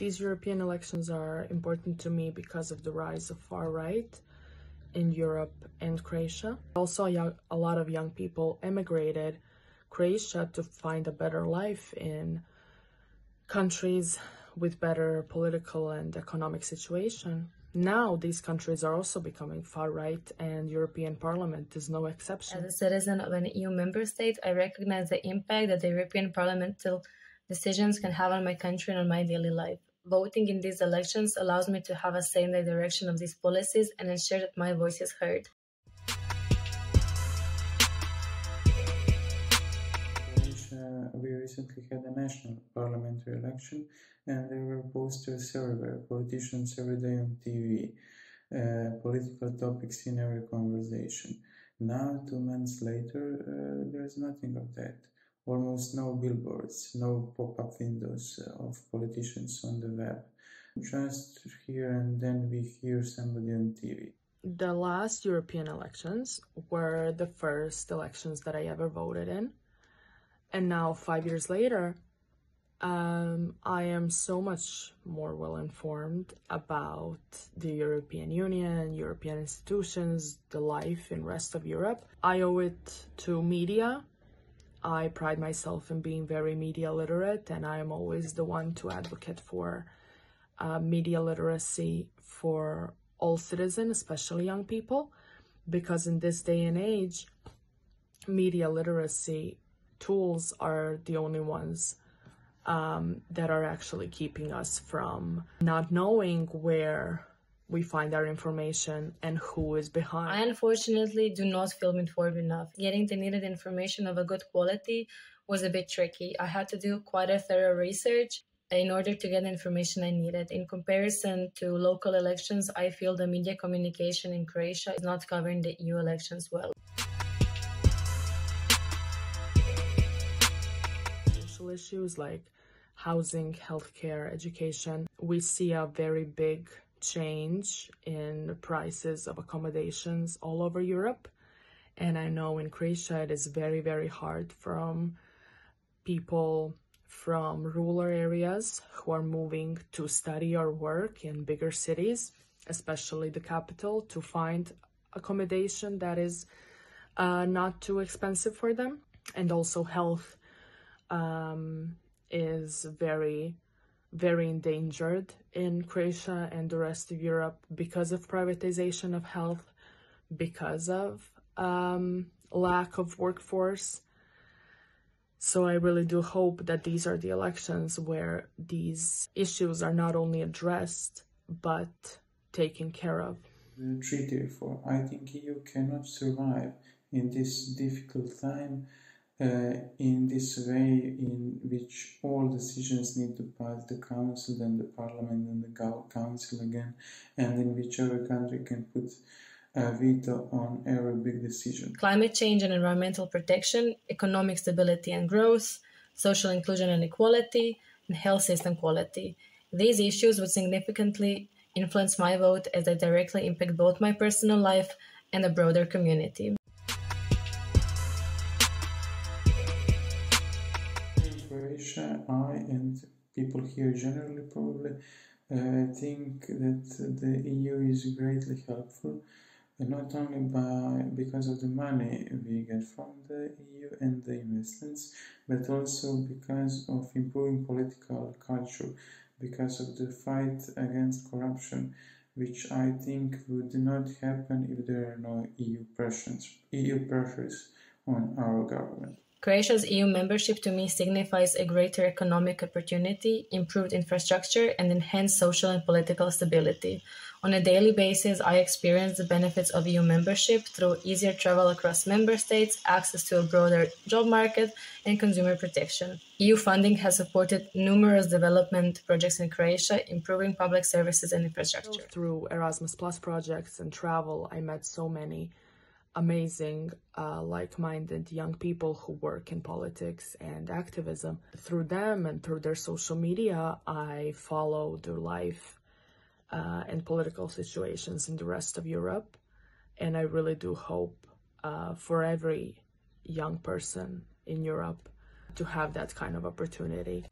These European elections are important to me because of the rise of far-right in Europe and Croatia. Also, a lot of young people emigrated Croatia to find a better life in countries with better political and economic situation. Now, these countries are also becoming far-right, and European Parliament is no exception. As a citizen of an EU member state, I recognize the impact that the European Parliamental decisions can have on my country and on my daily life. Voting in these elections allows me to have a say in the direction of these policies and ensure that my voice is heard. We recently had a national parliamentary election, and there were posters everywhere, politicians every day on TV, political topics in every conversation. Now, 2 months later, there's nothing of that. Almost no billboards, no pop-up windows of politicians on the web. Just here and then we hear somebody on TV. The last European elections were the first elections that I ever voted in. And now, 5 years later, I am so much more well-informed about the European Union, European institutions, the life in the rest of Europe. I owe it to media. I pride myself in being very media literate, and I am always the one to advocate for media literacy for all citizens, especially young people, because in this day and age, media literacy tools are the only ones that are actually keeping us from not knowing where we find our information and who is behind. I unfortunately do not feel informed enough. Getting the needed information of a good quality was a bit tricky. I had to do quite a thorough research in order to get the information I needed. In comparison to local elections, I feel the media communication in Croatia is not covering the EU elections well. Issues like housing, healthcare, education. We see a very big change in prices of accommodations all over Europe. And I know in Croatia it is very, very hard from people from rural areas who are moving to study or work in bigger cities, especially the capital, to find accommodation that is not too expensive for them. And also health is very, very endangered in Croatia and the rest of Europe because of privatization of health, because of lack of workforce. So I really do hope that these are the elections where these issues are not only addressed, but taken care of. The treaty reform. I think EU cannot survive in this difficult time in this way in which all decisions need to pass the Council, then the Parliament, and the Council again, and in which every country can put a veto on every big decision. Climate change and environmental protection, economic stability and growth, social inclusion and equality, and health system quality. These issues would significantly influence my vote as they directly impact both my personal life and the broader community. Croatia, I and people here generally probably think that the EU is greatly helpful, not only because of the money we get from the EU and the investments, but also because of improving political culture, because of the fight against corruption, which I think would not happen if there are no EU pressures on our government. Croatia's EU membership to me signifies a greater economic opportunity, improved infrastructure, and enhanced social and political stability. On a daily basis, I experience the benefits of EU membership through easier travel across member states, access to a broader job market, and consumer protection. EU funding has supported numerous development projects in Croatia, improving public services and infrastructure. Through Erasmus Plus projects and travel, I met so many amazing, like-minded young people who work in politics and activism. Through them and through their social media, I follow their life and political situations in the rest of Europe. And I really do hope for every young person in Europe to have that kind of opportunity.